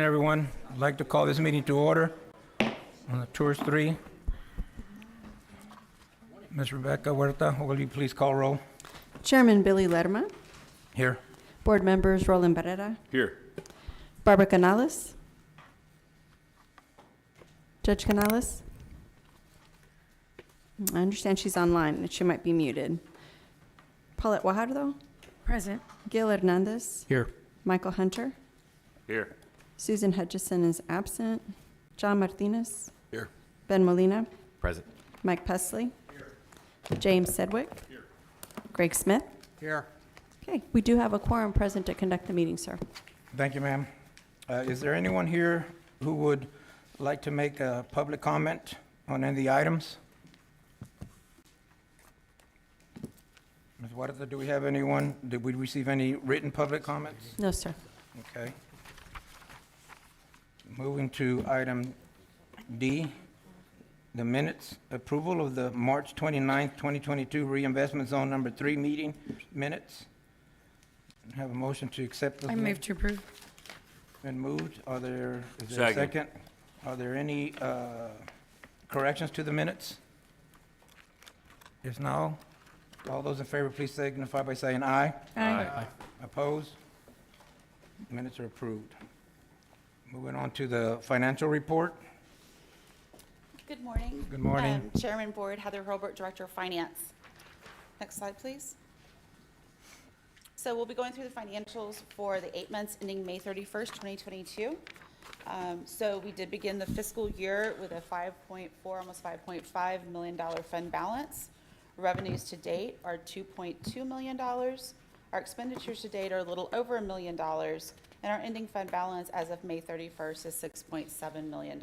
everyone. I'd like to call this meeting to order on the TIRZ 3. Ms. Rebecca Huerta, will you please call roll? Chairman Billy Lerma. Here. Board members Roland Barrera. Here. Barbara Canales. Judge Canales. I understand she's online and she might be muted. Paulette Guajardo. Present. Gil Hernandez. Here. Michael Hunter. Here. Susan Hutchison is absent. John Martinez. Here. Ben Molina. Present. Mike Pesley. James Sedgwick. Greg Smith. Here. Okay, we do have a quorum present to conduct the meeting, sir. Thank you, ma'am. Is there anyone here who would like to make a public comment on any of the items? Ms. Huerta, do we have anyone? Did we receive any written public comments? No, sir. Okay. Moving to item D, the minutes, approval of the March 29th, 2022 reinvestment zone number 3 meeting minutes. Have a motion to accept those I minutes. move to approve. Been moved. Is there a second? Are there any corrections to the minutes? If no, all those in favor, please signify by saying aye. Aye. Opposed? Minutes are approved. Moving on to the financial report. Good morning. Good morning. Chairman Board, Heather Hurlbert, Director of Finance. Next slide, please. So we'll be going through the financials for the 8 months ending May 31st, 2022. So we did begin the fiscal year with a $5.4, almost $5.5 million fund balance. Revenues to date are $2.2 million. Our expenditures to date are a little over $1 million. And our ending fund balance as of May 31st is $6.7 million.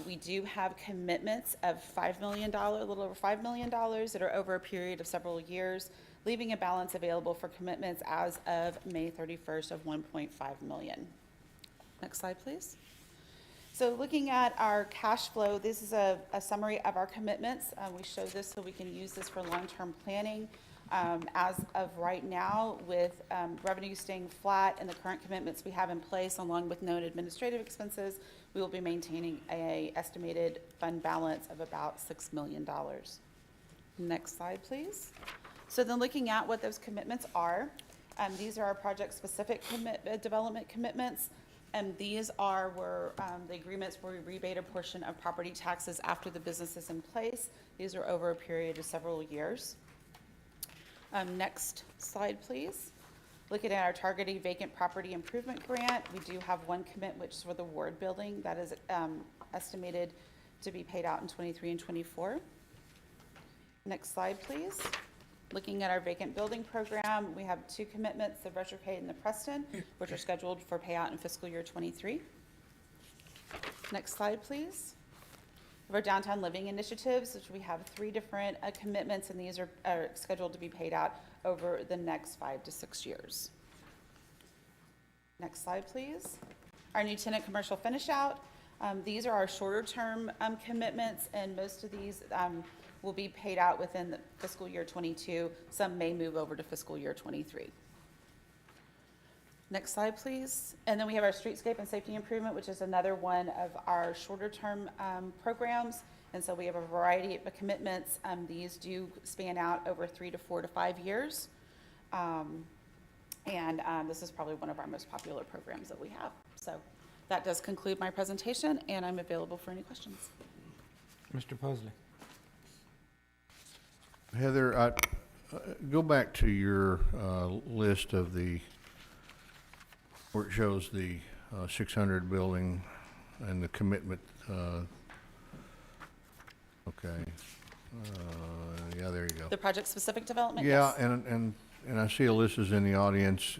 We do have commitments of $5 million, a little over $5 million that are over a period of several years, leaving a balance available for commitments as of May 31st of $1.5 million. Next slide, please. So looking at our cash flow, this is a summary of our commitments. We show this so we can use this for long-term planning. As of right now, with revenue staying flat and the current commitments we have in place, along with known administrative expenses, we will be maintaining an estimated fund balance of about $6 million. Next slide, please. So then looking at what those commitments are, these are our project-specific development commitments. And these are where the agreements where we rebate a portion of property taxes after the business is in place. These are over a period of several years. Next slide, please. Looking at our targeted vacant property improvement grant, we do have one commit, which is for the Ward building. That is estimated to be paid out in 23 and 24. Next slide, please. Looking at our vacant building program, we have 2 commitments, the Retrocade and the Preston, which are scheduled for payout in fiscal year 23. Next slide, please. Of our downtown living initiatives, which we have 3 different commitments, and these are scheduled to be paid out over the next 5 to 6 years. Next slide, please. Our new tenant commercial finish out. These are our shorter term commitments, and most of these will be paid out within the fiscal year 22. Some may move over to fiscal year 23. Next slide, please. And then we have our Streetscape and Safety Improvement, which is another one of our shorter term programs. And so we have a variety of commitments. These do span out over 3 to 4 to 5 years. This is probably one of our most popular programs that we have. So that does conclude my presentation, and I'm available for any questions. Mr. Posley. Heather, go back to your list of the, where it shows the 600 building and the commitment. Okay. Yeah, there you go. The project-specific development? Yeah, Yes. and I see Alyssa's in the audience.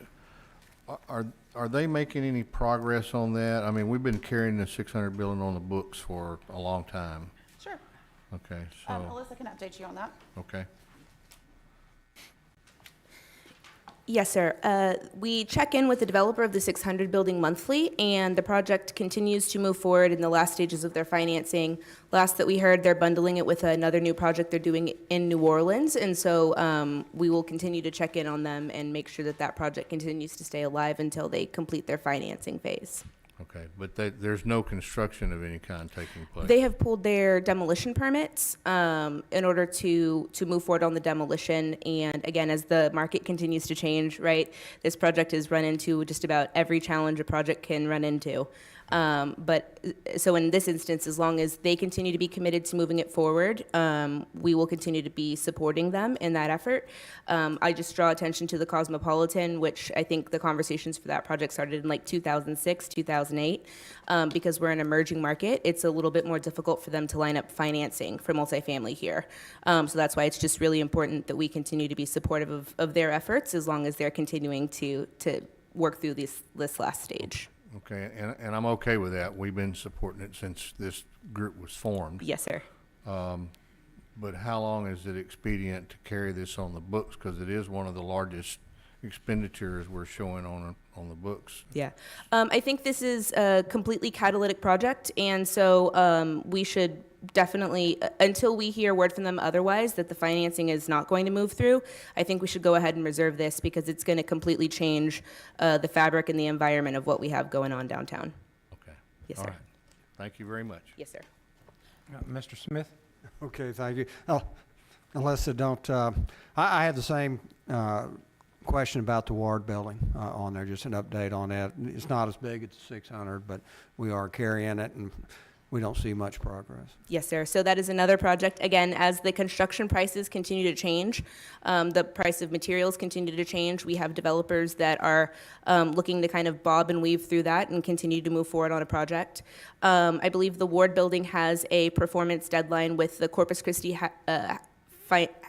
Are they making any progress on that? I mean, we've been carrying the 600 building on the books for a long time. Sure. Okay, so, Alyssa can update you on that. okay. Yes, sir. We check in with the developer of the 600 building monthly, and the project continues to move forward in the last stages of their financing. Last that we heard, they're bundling it with another new project they're doing in New Orleans, and so we will continue to check in on them and make sure that that project continues to stay alive until they complete their financing phase. Okay, but there's no construction of any kind taking place? They have pulled their demolition permits in order to move forward on the demolition. And again, as the market continues to change, right, this project has run into just about every challenge a project can run into. But so in this instance, as long as they continue to be committed to moving it forward, we will continue to be supporting them in that effort. I just draw attention to the Cosmopolitan, which I think the conversations for that project started in like 2006, 2008. Because we're an emerging market, it's a little bit more difficult for them to line up financing for multifamily here. So that's why it's just really important that we continue to be supportive of their efforts as long as they're continuing to work through this last stage. Okay, and I'm okay with that. We've been supporting it since this group was formed. Yes, sir. But how long is it expedient to carry this on the books? Because it is one of the largest expenditures we're showing on the books. Yeah. I think this is a completely catalytic project, and so we should definitely, until we hear word from them otherwise that the financing is not going to move through, I think we should go ahead and reserve this because it's going to completely change the fabric and the environment of what we have going on downtown. Okay. Yes, All sir. right. Thank you very much. Yes, sir. Mr. Smith? Okay, thank you. Unless they don't, I had the same question about the Ward building on there, just an update on that. It's not as big as 600, but we are carrying it, and we don't see much progress. Yes, sir. So that is another project. Again, as the construction prices continue to change, the price of materials continue to change. We have developers that are looking to kind of bob and weave through that and continue to move forward on a project. I believe the Ward building has a performance deadline with the Corpus Christi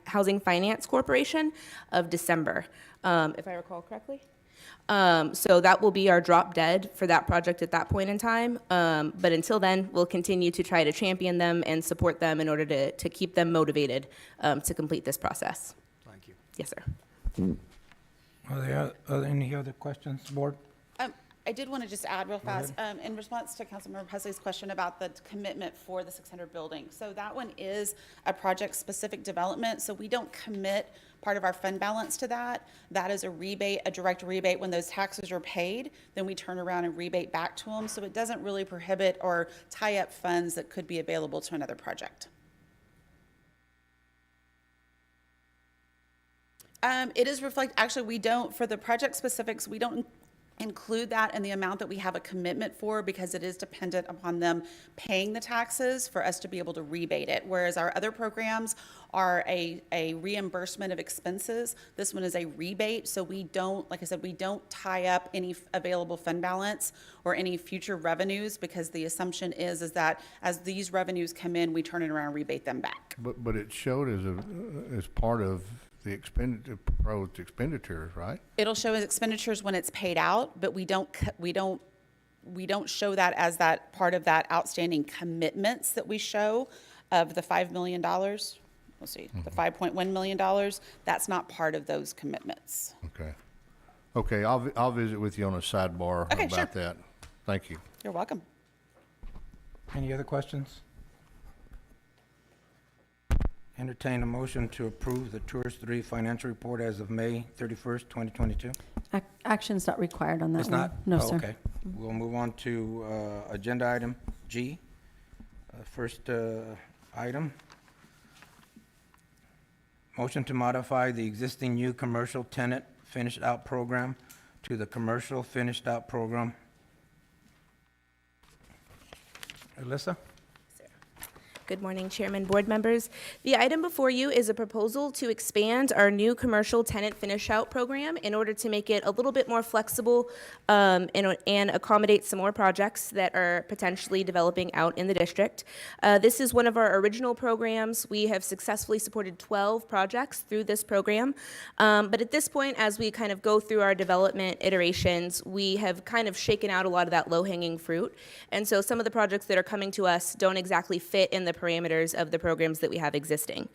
Housing Finance Corporation of December, if I recall correctly. So that will be our drop dead for that project at that point in time. But until then, we'll continue to try to champion them and support them in order to keep them motivated to complete this process. Thank you. Yes, sir. Are there any other questions, board? I did want to just add real fast, in response to Councilmember Presley's question about the commitment for the 600 building. So that one is a project-specific development, so we don't commit part of our fund balance to that. That is a rebate, a direct rebate. When those taxes are paid, then we turn around and rebate back to them. So it doesn't really prohibit or tie up funds that could be available to another project. It is actually, we don't, for the project specifics, we don't include that in the amount that we have a commitment for because it is dependent upon them paying the taxes for us to be able to rebate it. Whereas our other programs are a reimbursement of expenses. This one is a rebate. So we don't, like I said, we don't tie up any available fund balance or any future revenues because the assumption is that as these revenues come in, we turn it around and rebate them back. But it showed as part of the proposed expenditures, right? It'll show as expenditures when it's paid out, but we don't show that as that part of that outstanding commitments that we show of the $5 million. Let's see, the $5.1 million. That's not part of those commitments. Okay. Okay, I'll visit with you on a sidebar Okay, about sure. that. Thank you. You're welcome. Any other questions? Entertain a motion to approve the TIRZ 3 financial report as of May 31st, 2022. Action's not required on that It's one. not? No, Oh, sir. okay. We'll move on to agenda item G. First item. Motion to modify the existing new commercial tenant finished out program to the commercial finished out program. Alyssa? Good morning, Chairman, board members. The item before you is a proposal to expand our new commercial tenant finish-out program in order to make it a little bit more flexible and accommodate some more projects that are potentially developing out in the district. This is one of our original programs. We have successfully supported 12 projects through this program. But at this point, as we kind of go through our development iterations, we have kind of shaken out a lot of that low-hanging fruit. And so some of the projects that are coming to us don't exactly fit in the parameters of the programs that we have existing.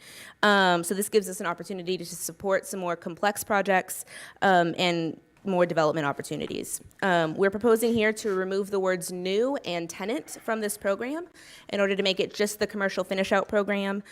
So this gives us an opportunity to support some more complex projects and more development opportunities. We're proposing here to remove the words new and tenant from this program in order to make it just the commercial finish-out program.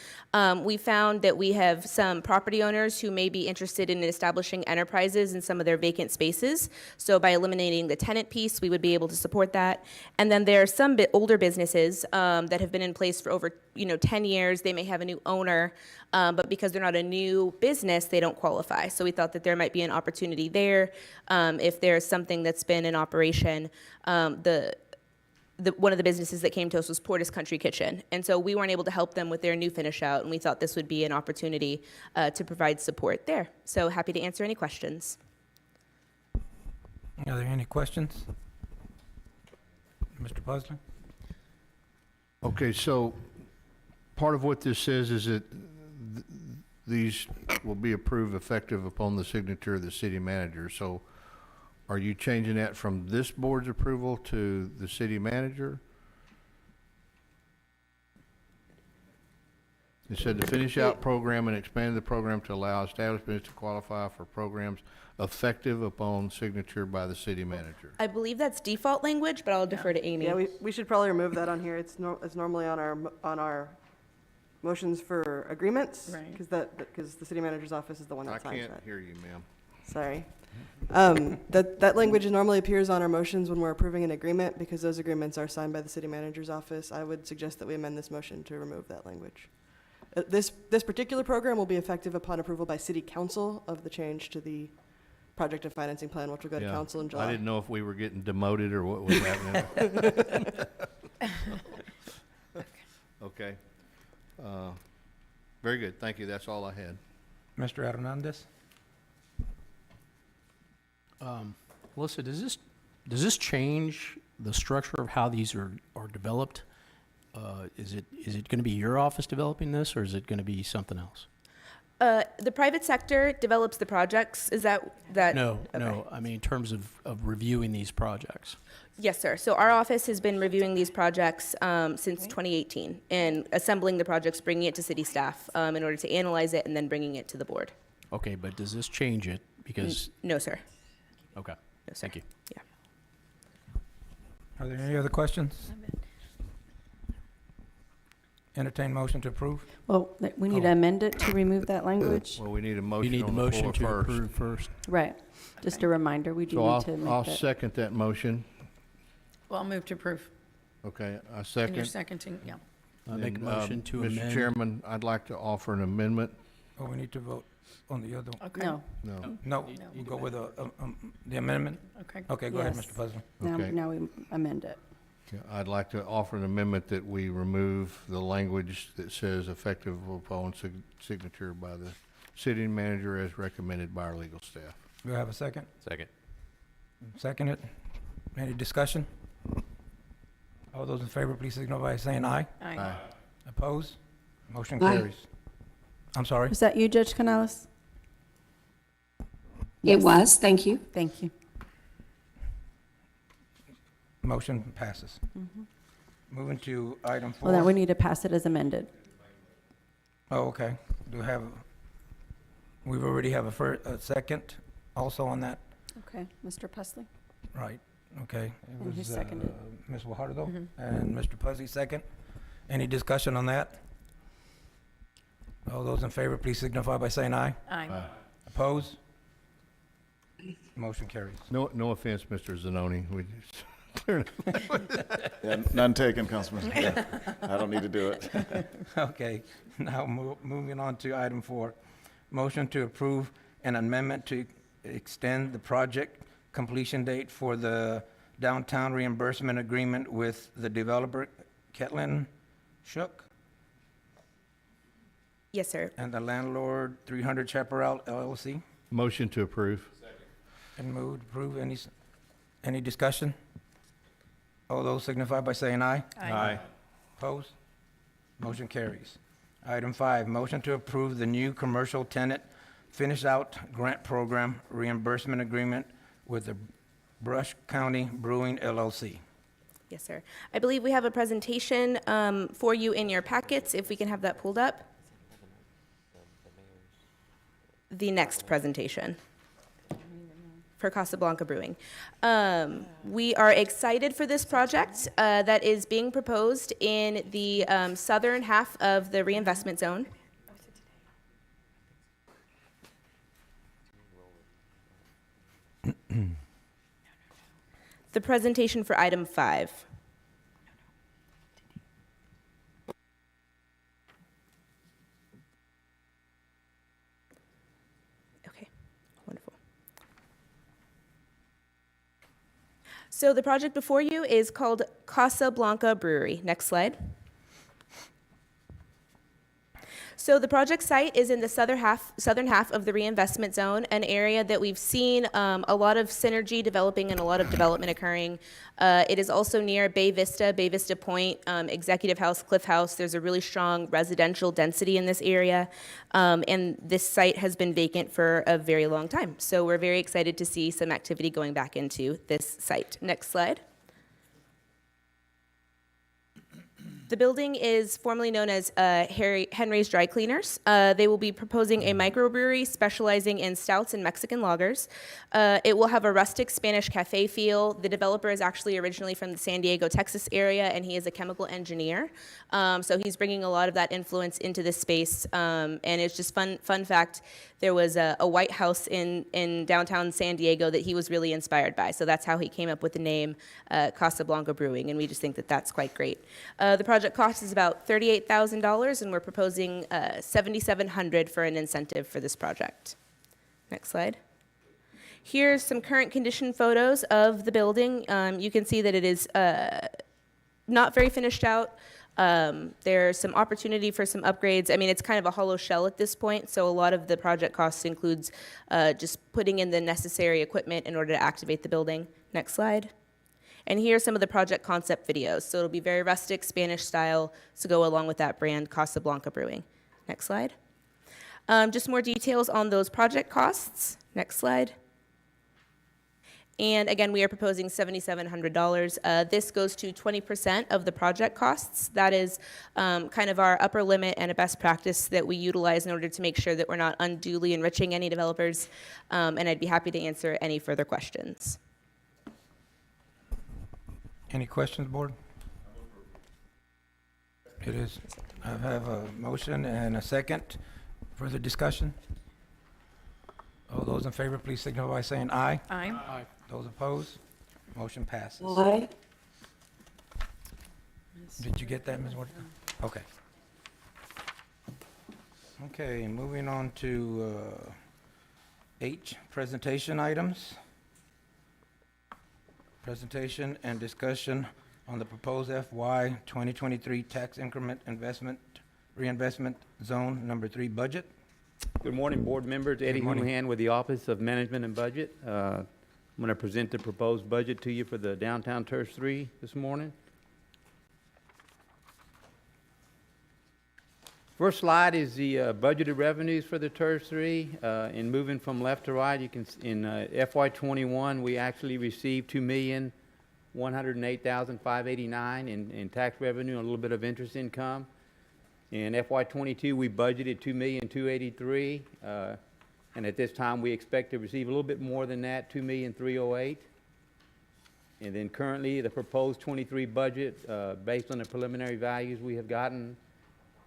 We found that we have some property owners who may be interested in establishing enterprises in some of their vacant spaces. So by eliminating the tenant piece, we would be able to support that. And then there are some older businesses that have been in place for over 10 years. They may have a new owner, but because they're not a new business, they don't qualify. So we thought that there might be an opportunity there. If there's something that's been in operation, one of the businesses that came to us was Portis Country Kitchen. And so we weren't able to help them with their new finish out, and we thought this would be an opportunity to provide support there. So happy to answer any questions. Are there any questions? Mr. Pusley? Okay, so part of what this says is that these will be approved effective upon the signature of the city manager. So are you changing that from this board's approval to the city manager? It said to finish out program and expand the program to allow establishments to qualify for programs effective upon signature by the city manager. I believe that's default language, but I'll defer to Amy. Yeah, we should probably remove that on here. It's normally on our motions for agreements. Right. Because the city manager's office is the one I that signs can't that. hear you, ma'am. Sorry. That language normally appears on our motions when we're approving an agreement, because those agreements are signed by the city manager's office. I would suggest that we amend this motion to remove that language. This particular program will be effective upon approval by city council of the change to the project and financing plan, which will go to Yeah. council in July. I didn't know if we were getting demoted or what was happening. Okay. Very good, thank you, that's all I had. Mr. Hernandez? Melissa, does this change the structure of how these are developed? Is it going to be your office developing this, or is it going to be something else? The private sector develops the projects. Is that? No, okay. no. I mean, in terms of reviewing these projects. Yes, sir. So our office has been reviewing these projects since 2018 and assembling the projects, bringing it to city staff in order to analyze it and then bringing it to the board. Okay, but does this change it? Because, No, sir. okay, No, sir. thank you. Yeah. Are there any other questions? Entertain motion to approve? Well, we need to amend it to remove that language. Well, we need a You motion need the on the motion floor to first. approve first. Right. Just a reminder, we do So need to I'll make that. second that motion. Well, I'll move to approve. Okay, I And you're second. seconding, yeah. I make a And, motion to amend. Mr. Chairman, I'd like to offer an amendment. Oh, we need to vote on the other one? Okay. No, No, No, you go with the amendment? Okay. Okay, go ahead, Yes. Mr. Pusley. Okay. now we amend it. Okay, I'd like to offer an amendment that we remove the language that says effective upon signature by the city manager as recommended by our legal staff. Do I have a second? Second. Second it. Any discussion? All those in favor, please signal by saying aye. Aye. Opposed? Motion Aye. carries. I'm sorry? Was that you, Judge Canales? It was, thank you. Thank you. Motion passes. Moving to item Well, then we four. need to pass it as amended. Oh, okay. Do we have, we already have a second also on that? Okay, Mr. Pusley? Right, okay. It And who was, seconded? Ms. Guajardo and Mr. Pusley second. Any discussion on that? All those in favor, please signify by saying aye. Aye. Opposed? Motion carries. No offense, Mr. Zanoni. We just Yeah, none taken, Councilman. Yeah, I don't need to do it. Okay, now moving on to item four. Motion to approve an amendment to extend the project completion date for the downtown reimbursement agreement with the developer, Ketlin Shook, Yes, sir. and the landlord, 300 Chaparral LLC. motion to approve. And moved, approve. Any discussion? All those signify by saying aye. Aye. Opposed? Motion carries. Item five, motion to approve the new commercial tenant finish-out grant program reimbursement agreement with the Brush County Brewing LLC. Yes, sir. I believe we have a presentation for you in your packets, if we can have that pulled up. The next presentation. for Casablanca Brewing. We are excited for this project that is being proposed in the southern half of the reinvestment zone. The presentation for item 5. Okay, wonderful. So the project before you is called Casablanca Brewery. Next slide. So the project site is in the southern half of the reinvestment zone, an area that we've seen a lot of synergy developing and a lot of development occurring. It is also near Bay Vista Point, Executive House, Cliff House. There's a really strong residential density in this area, and this site has been vacant for a very long time. So we're very excited to see some activity going back into this site. Next slide. The building is formerly known as Henry's Dry Cleaners. They will be proposing a microbrewery specializing in stouts and Mexican lagers. It will have a rustic Spanish cafe feel. The developer is actually originally from the San Diego, Texas area, and he is a chemical engineer. So he's bringing a lot of that influence into this space. And it's just fun fact, there was a White House in downtown San Diego that he was really inspired by. So that's how he came up with the name Casablanca Brewing, and we just think that that's quite great. The project cost is about $38,000, and we're proposing $7,700 for an incentive for this project. Next slide. Here's some current condition photos of the building. You can see that it is not very finished out. There's some opportunity for some upgrades. I mean, it's kind of a hollow shell at this point, so a lot of the project costs includes just putting in the necessary equipment in order to activate the building. Next slide. And here are some of the project concept videos. So it'll be very rustic, Spanish style, to go along with that brand, Casablanca Brewing. Next slide. Just more details on those project costs. Next slide. And again, we are proposing $7,700. This goes to 20% of the project costs. That is kind of our upper limit and a best practice that we utilize in order to make sure that we're not unduly enriching any developers. And I'd be happy to answer any further questions. Any questions, board? It is. I have a motion and a second. Further discussion? All those in favor, please signal by saying aye. Aye. Those opposed? Motion passes. Aye. Did you get that, Ms. Ward? Okay. Okay, moving on to H, presentation items. Presentation and discussion on the proposed FY 2023 tax increment reinvestment zone number 3 budget. Good morning, board members. Eddie Good morning. Houlihan with the Office of Management and Budget. I'm going to present the proposed budget to you for the downtown TIRZ 3 this morning. First slide is the budgeted revenues for the TIRZ 3. And moving from left to right, you can in FY21 we actually received $2,108,589 in tax revenue and a little bit of interest income. In FY22 we budgeted $2,283,000, and at this time we expect to receive a little bit more than that, $2,308,000. And then currently the proposed 23 budget, based on the preliminary values we have gotten,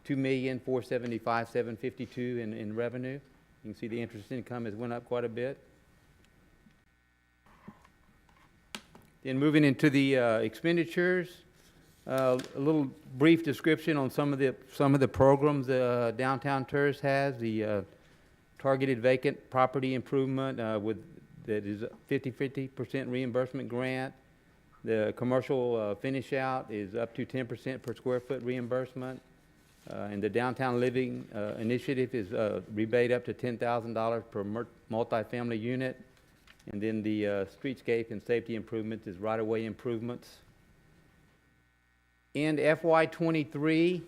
$2,475,752 in revenue. You can see the interest income has went up quite a bit. Then moving into the expenditures, a little brief description on some of the programs downtown TIRZ has. The targeted vacant property improvement that is 50% reimbursement grant. The commercial finish out is up to 10% per square foot reimbursement. And the downtown living initiative is rebate up to $10,000 per multifamily unit. And then the streetscape and safety improvements is right-of-way improvements. In FY23,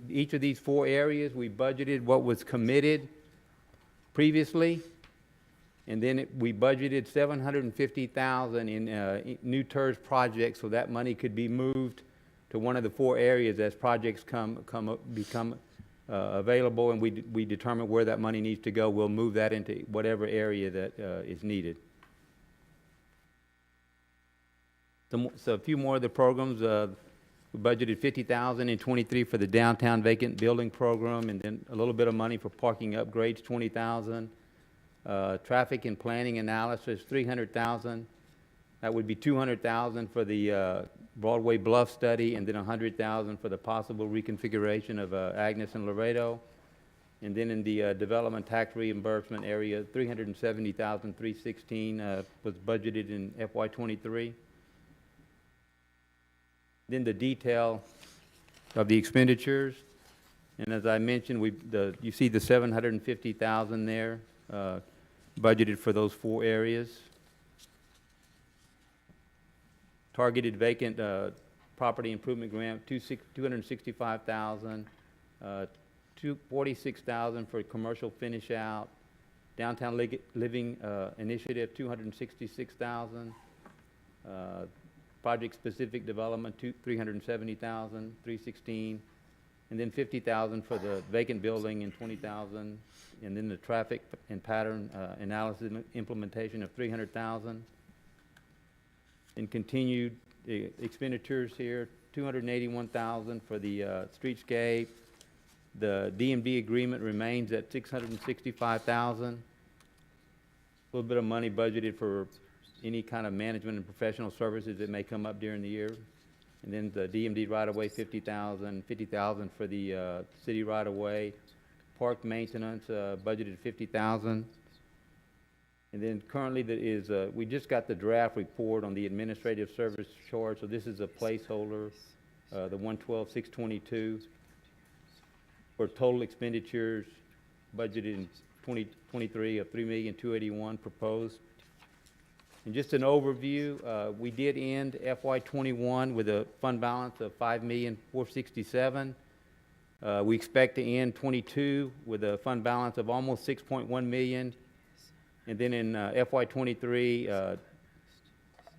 each of these 4 areas, we budgeted what was committed previously. And then we budgeted $750,000 in new TIRZ projects, so that money could be moved to one of the 4 areas as projects become available and we determine where that money needs to go, we'll move that into whatever area that is needed. So a few more of the programs, we budgeted $50,000 in '23 for the downtown vacant building program, and then a little bit of money for parking upgrades, $20,000. Traffic and planning analysis, $300,000. That would be $200,000 for the Broadway Bluff study, and then $100,000 for the possible reconfiguration of Agnes and Laredo. And then in the development tax reimbursement area, $370,316 was budgeted in FY '23. Then the detail of the expenditures, and as I mentioned, you see the $750,000 there, budgeted for those 4 areas. Targeted vacant property improvement grant, $265,000, $46,000 for commercial finish out. Downtown living initiative, $266,000. Project-specific development, $370,000, $316,000, and then $50,000 for the vacant building and $20,000, and then the traffic and pattern analysis implementation of $300,000. And continued expenditures here, $281,000 for the streetscape. The DMD agreement remains at $665,000. A little bit of money budgeted for any kind of management and professional services that may come up during the year. And then the DMD right-of-way, $50,000, $50,000 for the city right-of-way. Park maintenance, budgeted $50,000. And then currently we just got the draft report on the administrative service charge, so this is a placeholder, the 112,622 for total expenditures budgeted in 2023 of $3,281,000 proposed. And just an overview, we did end FY '21 with a fund balance of $5,467,000. We expect to end '22 with a fund balance of almost $6.1 million. And then in FY '23,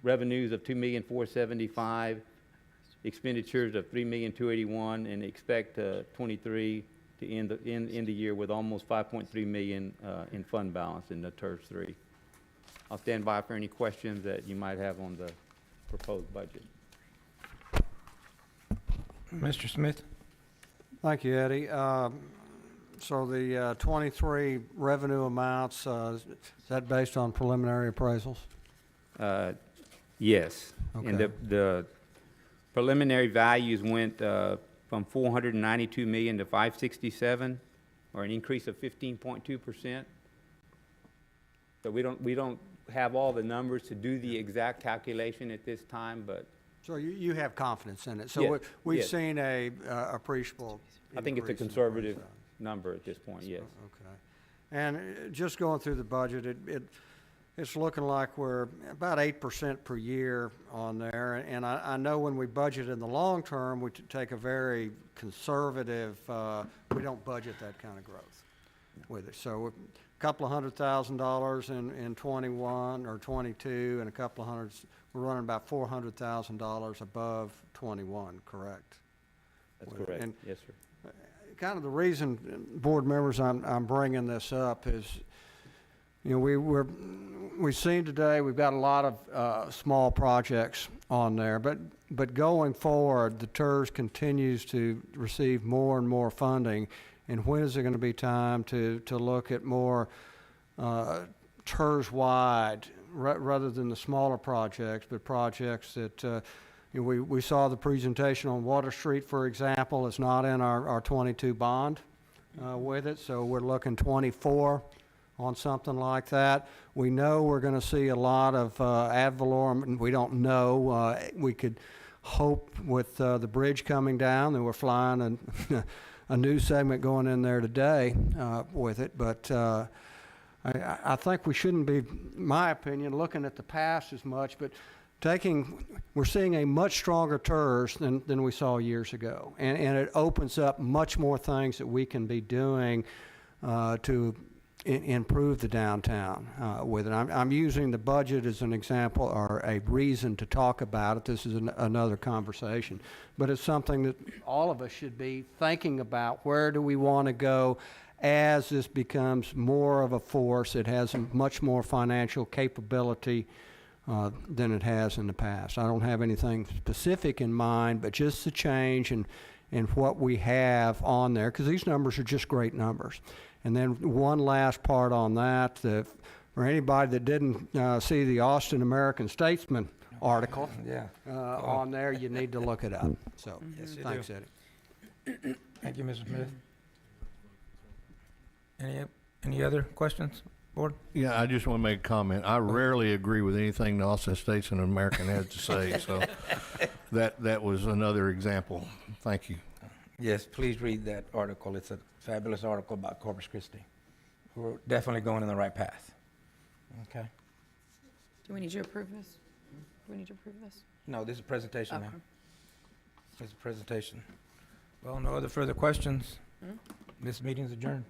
revenues of $2,475,000, expenditures of $3,281,000, and expect '23 to end the year with almost $5.3 million in fund balance in the TIRZ 3. I'll stand by for any questions that you might have on the proposed budget. Mr. Smith? Thank you, Eddie. So the 23 revenue amounts, is that based on preliminary appraisals? Yes. And Okay. the preliminary values went from $492 million to $567, or an increase of 15.2%. So we don't have all the numbers to do the exact calculation at this time, but So you have confidence in it. So Yes, we've yes. seen a appreciable I think it's a increase in conservative price. number at this point, yes. Okay. And just going through the budget, it's looking like we're about 8% per year on there. And I know when we budget in the long term, we take a very conservative, we don't budget that kind of growth with it. So a couple of $100,000 in 21 or 22, and a couple of hundreds, we're running about $400,000 above 21, correct? That's With it. correct, And yes, sir. kind of the reason, board members, I'm bringing this up is, you know, we've seen today, we've got a lot of small projects on there, but going forward, the TIRZ continues to receive more and more funding. And when is there going to be time to look at more TIRZ-wide, rather than the smaller projects, but projects that, you know, we saw the presentation on Water Street, for example. It's not in our 22 bond with it, so we're looking 24 on something like that. We know we're going to see a lot of ad valorem, and we don't know. We could hope with the bridge coming down that we're flying a new segment going in there today with it, but I think we shouldn't be, in my opinion, looking at the past as much, but we're seeing a much stronger TIRZ than we saw years ago, and it opens up much more things that we can be doing to improve the downtown with it. I'm using the budget as an example or a reason to talk about it. This is another conversation. But it's something that all of us should be thinking about. Where do we want to go as this becomes more of a force? It has much more financial capability than it has in the past. I don't have anything specific in mind, but just the change and what we have on there, because these numbers are just great numbers. And then one last part on that, for anybody that didn't see the Austin American Statesman article Yeah. on there, you need to look it up. So, Yes, you thanks, do. Eddie. Thank you, Mr. Smith. Any other questions, Board? Yeah, I just want to make a comment. I rarely agree with anything the Austin Statesman American has to say, so that was another example. Thank you. Yes, please read that article. It's a fabulous article about Corpus Christi. We're definitely going in the right path. Okay? Do we need to approve this? Do we need to approve this? No, this is a presentation now. Okay. This is a presentation. Well, no other further questions. This meeting's adjourned.